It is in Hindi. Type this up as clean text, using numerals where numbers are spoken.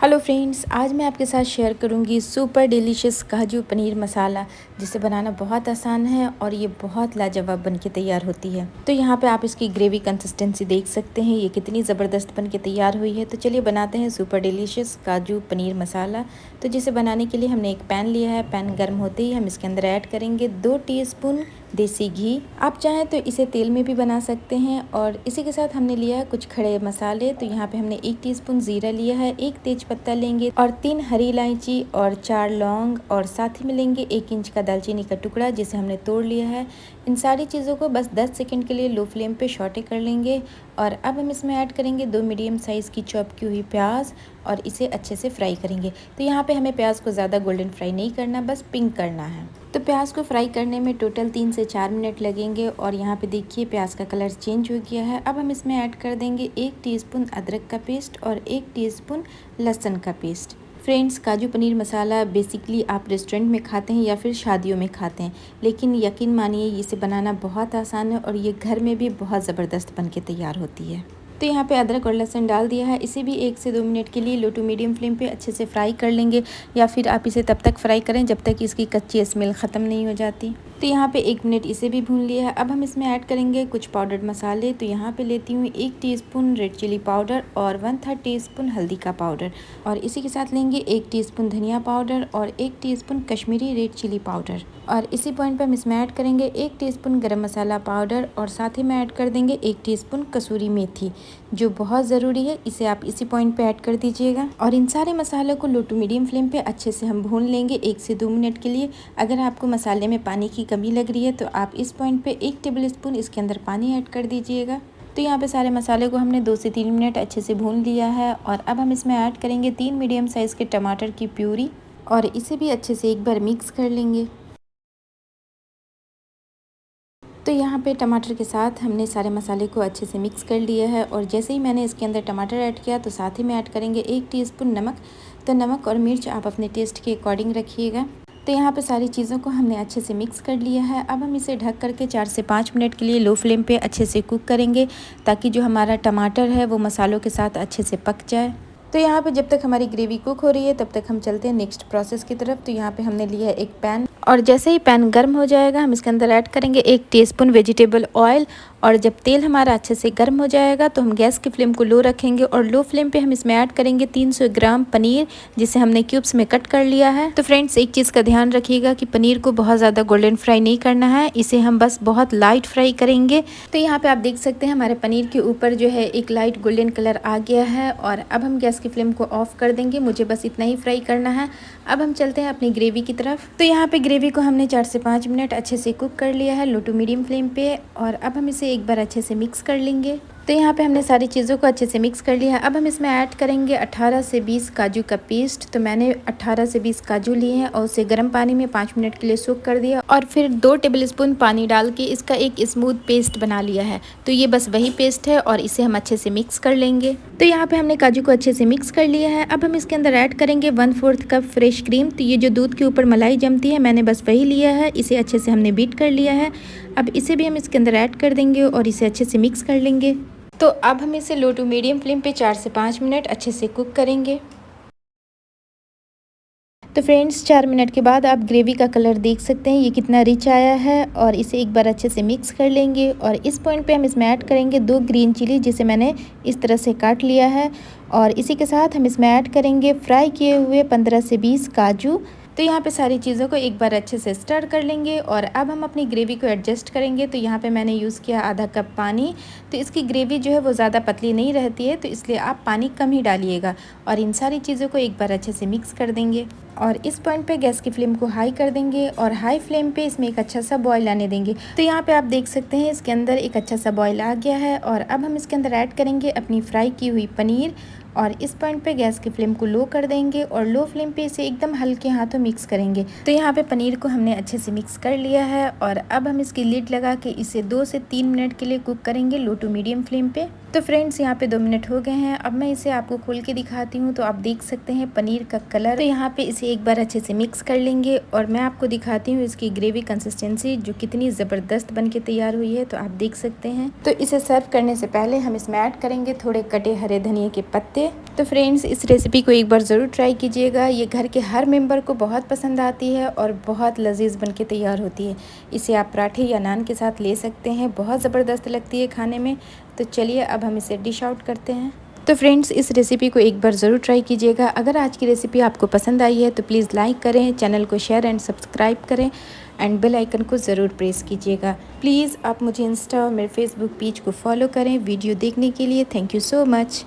हेलो फ्रेंड्स, आज मैं आपके साथ शेयर करूंगी सुपर डिलीशियस काजू पनीर मसाला, जिसे बनाना बहुत आसान है और ये बहुत लाजवाब बन के तैयार होती है। तो यहाँ पे आप इसकी ग्रेवी कंसिस्टेंसी देख सकते हैं, ये कितनी ज़बरदस्त बन के तैयार हुई है। तो चलिए बनाते हैं सुपर डिलीशियस काजू पनीर मसाला। तो जिसे बनाने के लिए हमने एक पैन लिया है। पैन गर्म होते ही हम इसके अंदर ऐड करेंगे 2 टीस्पून देसी घी। आप चाहें तो इसे तेल में भी बना सकते हैं। और इसी के साथ हमने लिया है कुछ खड़े मसाले। तो यहाँ पे हमने 1 टीस्पून जीरा लिया है, 1 तेज पत्ता लेंगे और 3 हरी इलायची और 4 लौंग, और साथ ही में लेंगे 1 इंच का दालचीनी का टुकड़ा जिसे हमने तोड़ लिया है। इन सारी चीज़ों को बस 10 सेकंड के लिए लो फ्लेम पे सौटे कर लेंगे। और अब हम इसमें ऐड करेंगे 2 मीडियम साइज़ की चॉप की हुई प्याज और इसे अच्छे से फ्राई करेंगे। तो यहाँ पे हमें प्याज को ज़्यादा गोल्डन फ्राई नहीं करना, बस पिंक करना है। तो प्याज को फ्राई करने में टोटल 3 से 4 मिनट लगेंगे। और यहाँ पे देखिए प्याज का कलर चेंज हो गया है। अब हम इसमें ऐड कर देंगे 1 टीस्पून अदरक का पेस्ट और 1 टीस्पून लहसुन का पेस्ट। फ्रेंड्स, काजू पनीर मसाला बेसिकली आप रेस्टोरेंट में खाते हैं या फिर शादियों में खाते हैं, लेकिन यकीन मानिए इसे बनाना बहुत आसान है और ये घर में भी बहुत ज़बरदस्त बन के तैयार होती है। तो यहाँ पे अदरक और लहसुन डाल दिया है। इसे भी 1 से 2 मिनट के लिए लो टू मीडियम फ्लेम पे अच्छे से फ्राई कर लेंगे, या फिर आप इसे तब तक फ्राई करें जब तक इसकी कच्ची स्मेल ख़त्म नहीं हो जाती। तो यहाँ पे 1 मिनट इसे भी भून लिया है। अब हम इसमें ऐड करेंगे कुछ पाउडर्ड मसाले। तो यहाँ पे लेती हूँ 1 टीस्पून रेड चिली पाउडर और 1/3 टीस्पून हल्दी का पाउडर, और इसी के साथ लेंगे 1 टीस्पून धनिया पाउडर और 1 teaspoon Kashmiri red chilli powder. और इसी पॉइंट पे हम इसमें ऐड करेंगे 1 टीस्पून गरम मसाला पाउडर, और साथ ही में ऐड कर देंगे 1 टीस्पून कसूरी मेथी, जो बहुत ज़रूरी है। इसे आप इसी पॉइंट पे ऐड कर दीजिएगा। और इन सारे मसालों को लो टू मीडियम फ्लेम पे अच्छे से हम भून लेंगे 1 से 2 मिनट के लिए। अगर आपको मसाले में पानी की कमी लग रही है तो आप इस पॉइंट पे 1 टेबल स्पून इसके अंदर पानी ऐड कर दीजिएगा। तो यहाँ पे सारे मसाले को हमने 2 से 3 मिनट अच्छे से भून लिया है। और अब हम इसमें ऐड करेंगे 3 मीडियम साइज़ के टमाटर की प्यूरी, और इसे भी अच्छे से एक बार मिक्स कर लेंगे। तो यहाँ पे टमाटर के साथ हमने सारे मसाले को अच्छे से मिक्स कर लिया है। और जैसे ही मैंने इसके अंदर टमाटर ऐड किया तो साथ ही में ऐड करेंगे 1 टीस्पून नमक। तो नमक और मिर्च आप अपने टेस्ट के अकॉर्डिंग रखिएगा। तो यहाँ पे सारी चीज़ों को हमने अच्छे से मिक्स कर लिया है। अब हम इसे ढक करके 4 से 5 मिनट के लिए लो फ्लेम पे अच्छे से कुक करेंगे, ताकि जो हमारा टमाटर है वो मसालों के साथ अच्छे से पक जाए। तो यहाँ पे जब तक हमारी ग्रेवी कुक हो रही है तब तक हम चलते हैं नेक्स्ट प्रोसेस की तरफ। तो यहाँ पे हमने लिया है एक पैन, और जैसे ही पैन गर्म हो जाएगा हम इसके अंदर ऐड करेंगे 1 टीस्पून वेजिटेबल ऑयल। और जब तेल हमारा अच्छे से गर्म हो जाएगा तो हम गैस की फ्लेम को लो रखेंगे, और लो फ्लेम पे हम इसमें ऐड करेंगे 300 ग्राम पनीर, जिसे हमने क्यूब्स में कट कर लिया है। तो फ्रेंड्स, एक चीज़ का ध्यान रखिएगा कि पनीर को बहुत ज़्यादा गोल्डन फ्राई नहीं करना है, इसे हम बस बहुत लाइट फ्राई करेंगे। तो यहाँ पे आप देख सकते हैं हमारे पनीर के ऊपर जो है एक लाइट गोल्डन कलर आ गया है। और अब हम गैस की फ्लेम को ऑफ कर देंगे, मुझे बस इतना ही फ्राई करना है। अब हम चलते हैं अपनी ग्रेवी की तरफ। तो यहाँ पे ग्रेवी को हमने 4 से 5 मिनट अच्छे से कुक कर लिया है लो टू मीडियम फ्लेम पे। और अब हम इसे एक बार अच्छे से मिक्स कर लेंगे। तो यहाँ पे हमने सारी चीज़ों को अच्छे से मिक्स कर लिया है। अब हम इसमें ऐड करेंगे 18 से 20 काजू का पेस्ट। तो मैंने 18 से 20 काजू लिए हैं और उसे गर्म पानी में 5 मिनट के लिए सोक कर दिया, और फिर 2 टेबल स्पून पानी डाल के इसका एक स्मूथ पेस्ट बना लिया है। तो ये बस वही पेस्ट है, और इसे हम अच्छे से मिक्स कर लेंगे। तो यहाँ पे हमने काजू को अच्छे से मिक्स कर लिया है। अब हम इसके अंदर ऐड करेंगे 1/4 कप फ्रेश क्रीम। तो ये जो दूध के ऊपर मलाई जमती है, मैंने बस वही लिया है। इसे अच्छे से हमने बीट कर लिया है। अब इसे भी हम इसके अंदर ऐड कर देंगे और इसे अच्छे से मिक्स कर लेंगे। तो अब हम इसे लो टू मीडियम फ्लेम पे 4 से 5 मिनट अच्छे से कुक करेंगे। तो फ्रेंड्स, 4 मिनट के बाद आप ग्रेवी का कलर देख सकते हैं, ये कितना रिच आया है। और इसे एक बार अच्छे से मिक्स कर लेंगे। और इस पॉइंट पे हम इसमें ऐड करेंगे 2 ग्रीन चिली, जिसे मैंने इस तरह से काट लिया है। और इसी के साथ हम इसमें ऐड करेंगे फ्राई किए हुए 15 से 20 काजू। तो यहाँ पे सारी चीज़ों को एक बार अच्छे से स्टर कर लेंगे। और अब हम अपनी ग्रेवी को एडजस्ट करेंगे। तो यहाँ पे मैंने यूज़ किया आधा कप पानी। तो इसकी ग्रेवी जो है वो ज़्यादा पतली नहीं रहती है, तो इसलिए आप पानी कम ही डालिएगा। और इन सारी चीज़ों को एक बार अच्छे से मिक्स कर देंगे। और इस पॉइंट पे गैस की फ्लेम को हाई कर देंगे, और हाई फ्लेम पे इसमें एक अच्छा सा बॉयल आने देंगे। तो यहाँ पे आप देख सकते हैं इसके अंदर एक अच्छा सा बॉयल आ गया है। और अब हम इसके अंदर ऐड करेंगे अपनी फ्राई की हुई पनीर, और इस पॉइंट पे गैस की फ्लेम को लो कर देंगे, और लो फ्लेम पे इसे एकदम हल्के हाथों मिक्स करेंगे। तो यहाँ पे पनीर को हमने अच्छे से मिक्स कर लिया है। और अब हम इसकी लिड लगा के इसे 2 से 3 मिनट के लिए कुक करेंगे लो टू मीडियम फ्लेम पे। तो फ्रेंड्स यहाँ पे 2 मिनट हो गए हैं। अब मैं इसे आपको खोल के दिखाती हूँ। तो आप देख सकते हैं पनीर का कलर। तो यहाँ पे इसे एक बार अच्छे से मिक्स कर लेंगे और मैं आपको दिखाती हूँ इसकी ग्रेवी कंसिस्टेंसी जो कितनी ज़बरदस्त बन के तैयार हुई है। तो आप देख सकते हैं। तो इसे सर्व करने से पहले हम इसमें ऐड करेंगे थोड़े कटे हरे धनिया के पत्ते। तो फ्रेंड्स इस रेसिपी को एक बार ज़रूर ट्राई कीजिएगा। ये घर के हर मेंबर को बहुत पसंद आती है और बहुत लजीज बन के तैयार होती है। इसे आप पराठे या नान के साथ ले सकते हैं, बहुत ज़बरदस्त लगती है खाने में। तो चलिए अब हम इसे डिश आउट करते हैं। तो फ्रेंड्स इस रेसिपी को एक बार ज़रूर ट्राई कीजिएगा। अगर आज की रेसिपी आपको पसंद आई है तो प्लीज़ लाइक करें, चैनल को शेयर एंड सब्सक्राइब करें एंड बेल आइकन को ज़रूर प्रेस कीजिएगा। प्लीज़ आप मुझे इंस्टा और मेरे फेसबुक पेज को फॉलो करें वीडियो देखने के लिए। Thank you so much.